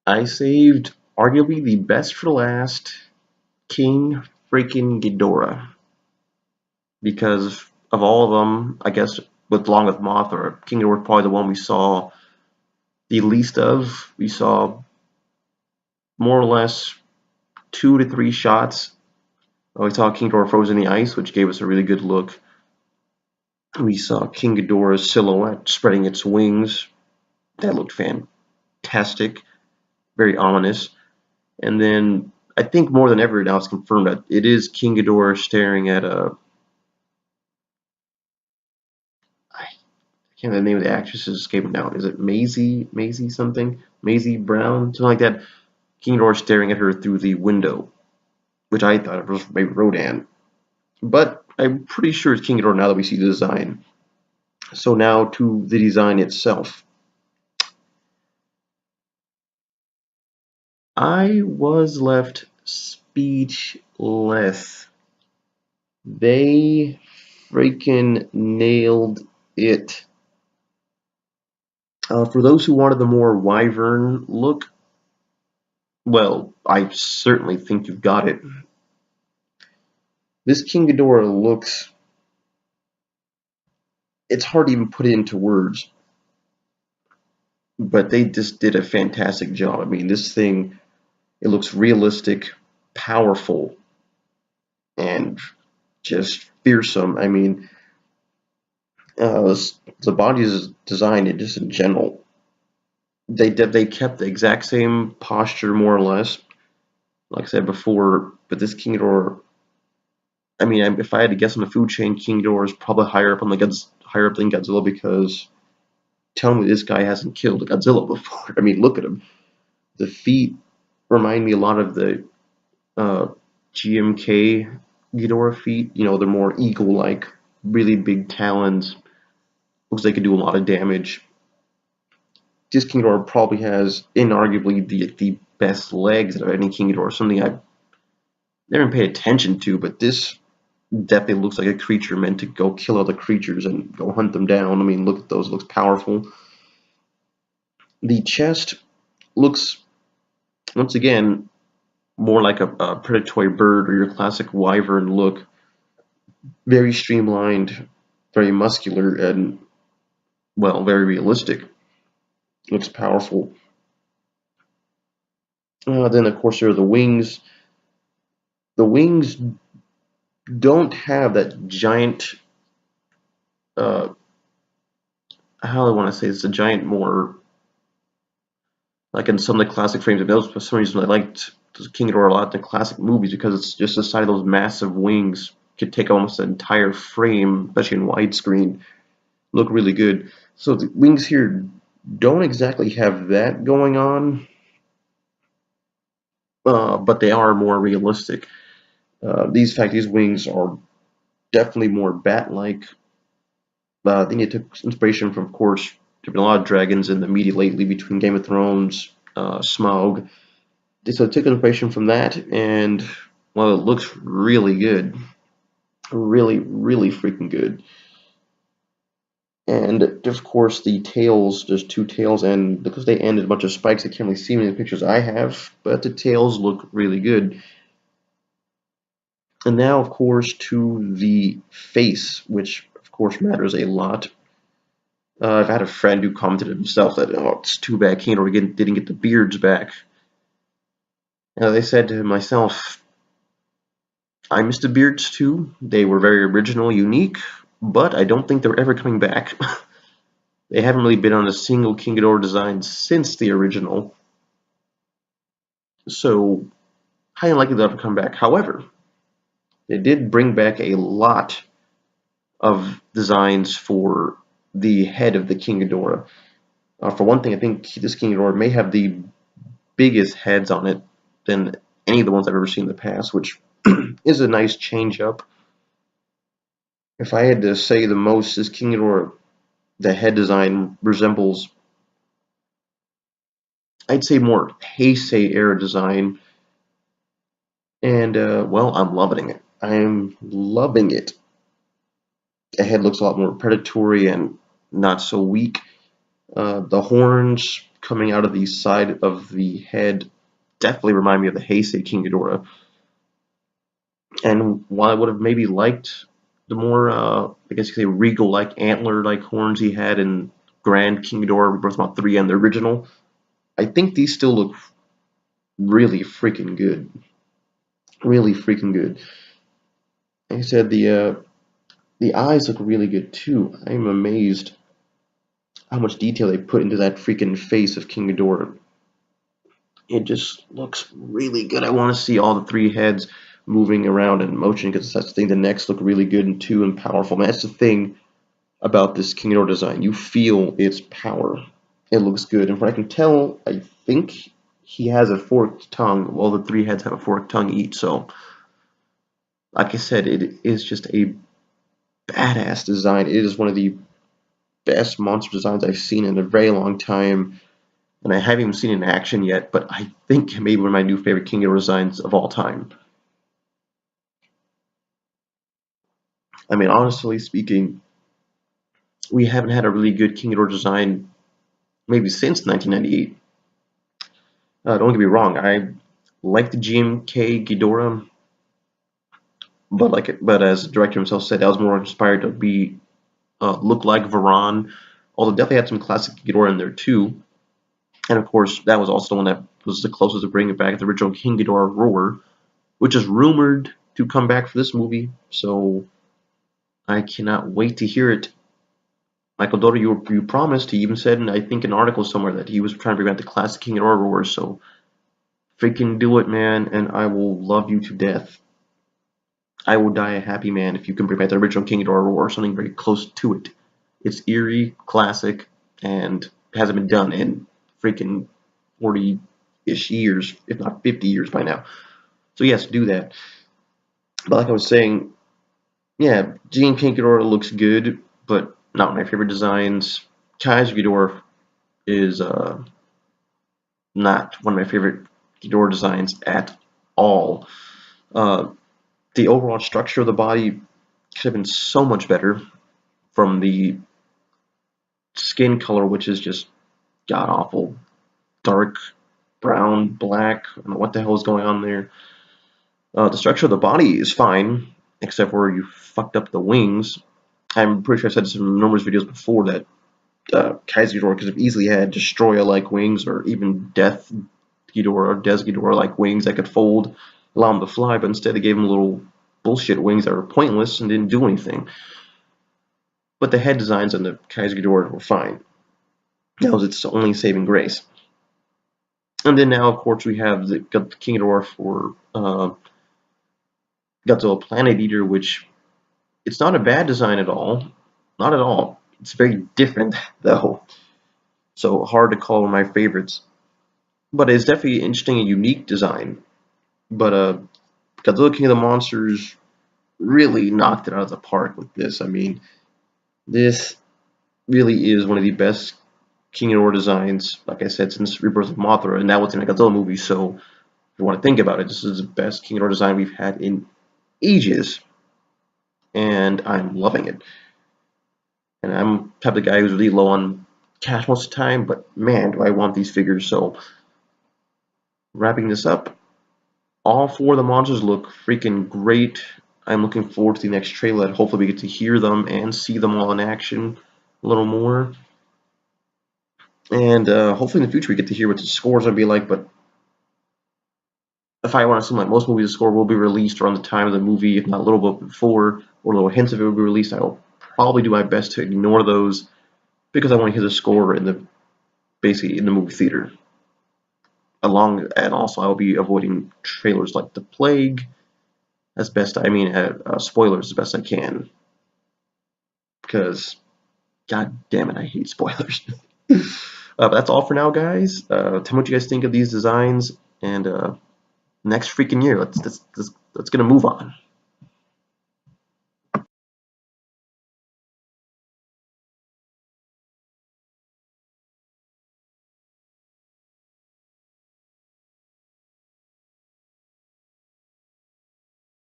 I saved arguably the best for last, King freaking Ghidorah, because of all of them, I guess with along with Mothra, King Ghidorah is probably the one we saw the least of. We saw more or less 2 to 3 shots. We saw King Ghidorah frozen in the ice, which gave us a really good look. We saw King Ghidorah's silhouette spreading its wings. That looked fantastic, very ominous. And then I think more than ever now it's confirmed that it is King Ghidorah staring at a I can't remember the name of the actress is escaping now. Is it Maisie something? Maisie Brown? Something like that. King Ghidorah staring at her through the window, which I thought was maybe Rodan. But I'm pretty sure it's King Ghidorah now that we see the design. So now to the design itself. I was left speechless. They freaking nailed it. For those who wanted the more wyvern look, well, I certainly think you've got it. This King Ghidorah looks, it's hard to even put it into words, but they just did a fantastic job. I mean, this thing, it looks realistic, powerful, and just fearsome. I mean, the body's design, it just in general, they kept the exact same posture more or less, like I said before. But this King Ghidorah, I mean, if I had to guess on the food chain, King Ghidorah is probably higher up on the higher up than Godzilla, because tell me this guy hasn't killed a Godzilla before. I mean, look at him. The feet remind me a lot of the uh, GMK Ghidorah feet. You know, they're more eagle-like, really big talons. Looks like they could do a lot of damage. This King Ghidorah probably has inarguably the best legs of any King Ghidorah. Something I've never paid attention to, but this definitely looks like a creature meant to go kill other creatures and go hunt them down. I mean, look at those; it looks powerful. The chest looks, once again, more like a predatory bird or your classic wyvern look. Very streamlined, very muscular, and, well, very realistic. Looks powerful. Then, of course, there are the wings. The wings don't have that giant, uh, how do I want to say this, a giant more, like in some of the classic frames of those. For some reason, I liked King Ghidorah a lot in the classic movies because it's just the size of those massive wings could take almost an entire frame, especially in widescreen. Look really good. So the wings here don't exactly have that going on, but they are more realistic. These wings are definitely more bat-like. I think it took inspiration from, of course, there've been a lot of dragons in the media lately between Game of Thrones, Smaug. So it took inspiration from that, and, well, it looks really good. Really, really freaking good. And of course, the tails, there's two tails, and because they end in a bunch of spikes, I can't really see them in the pictures I have, but the tails look really good. And now, of course, to the face, which of course matters a lot. I've had a friend who commented himself that, oh, it's too bad Kano didn't get the beards back. They said to myself, I miss the beards too. They were very original, unique, but I don't think they're ever coming back. They haven't really been on a single King Ghidorah design since the original, so highly unlikely they'll ever come back. However, they did bring back a lot of designs for the head of the King Ghidorah. For one thing, I think this King Ghidorah may have the biggest heads on it than any of the ones I've ever seen in the past, which is a nice change up. If I had to say the most, this King Ghidorah, the head design resembles, I'd say, more Heisei era design, and, well, I'm loving it. I'm loving it. The head looks a lot more predatory and not so weak. The horns, coming out of the side of the head definitely remind me of the Heisei King Ghidorah. And while I would have maybe liked the more, I guess you could say, regal-like, antler-like horns he had in Grand King Ghidorah, Rebirth Mod 3 and the original, I think these still look really freaking good. Really freaking good. Like I said, the eyes look really good too. I'm amazed how much detail they put into that freaking face of King Ghidorah. It just looks really good. I want to see all the three heads moving around in motion because that's the thing. The necks look really good and too and powerful. Man, that's the thing about this King Ghidorah design. You feel its power. It looks good. And from what I can tell, I think he has a forked tongue. Well, the three heads have a forked tongue each. So, like I said, it is just a badass design. It is one of the best monster designs I've seen in a very long time. And I haven't even seen it in action yet, but I think maybe one of my new favorite King Ghidorah designs of all time. I mean, honestly speaking, we haven't had a really good King Ghidorah design maybe since 1998. Don't get me wrong, I like the GMK Ghidorah, but as the director himself said, I was more inspired to be look like Varan. Although definitely had some classic Ghidorah in there too, and of course that was also the one that was the closest to bringing back the original King Ghidorah Roar, which is rumored to come back for this movie. So I cannot wait to hear it. Michael Dotter, you promised. He even said, I think, an article somewhere that he was trying to bring back the classic King Ghidorah Roar. So freaking do it, man, and I will love you to death. I will die a happy man if you can bring back the original King Ghidorah Roar or something very close to it. It's eerie, classic, and hasn't been done in freaking 40-ish years, if not 50 years by now. So yes, do that. But like I was saying, yeah, Gene King Ghidorah looks good, but not my favorite designs. Kai's Ghidorah is not one of my favorite Ghidorah designs at all. Uh, the overall structure of the body could have been so much better, from the skin color, which is just god awful, dark brown, black. I don't know what the hell is going on there. The structure of the body is fine, except where you fucked up the wings. I'm pretty sure I said this in numerous videos before that Kai's Ghidorah could have easily had Destroyer-like wings, or even Death Ghidorah or Des Ghidorah-like wings that could fold, allow him to fly, but instead they gave him little bullshit wings that were pointless and didn't do anything. But the head designs on the Kai's Ghidorah were fine. That was its only saving grace. And then now, of course, we have the King Ghidorah for Godzilla Planet Eater, which it's not a bad design at all. Not at all. It's very different, though. So hard to call one of my favorites. But it's definitely an interesting and unique design. But Godzilla King of the Monsters really knocked it out of the park with this. I mean, this really is one of the best King Ghidorah designs, like I said, since Rebirth of Mothra, and that was in a Godzilla movie. So if you want to think about it, this is the best King Ghidorah design we've had in ages, and I'm loving it. And I'm the type of guy who's really low on cash most of the time, but man, do I want these figures. So wrapping this up, all four of the monsters look freaking great. I'm looking forward to the next trailer. Hopefully we get to hear them and see them all in action a little more. And hopefully in the future we get to hear what the score's going to be like. But if I want to assume, like most movies, the score will be released around the time of the movie, if not a little bit before, or little hints of it will be released. I will probably do my best to ignore those because I want to hear the score in the basically in the movie theater. And also I will be avoiding trailers like The Plague as best. Spoilers as best I can, because god damn it, I hate spoilers. But that's all for now, guys. Tell me what you guys think of these designs, and next freaking year, let's get a move on.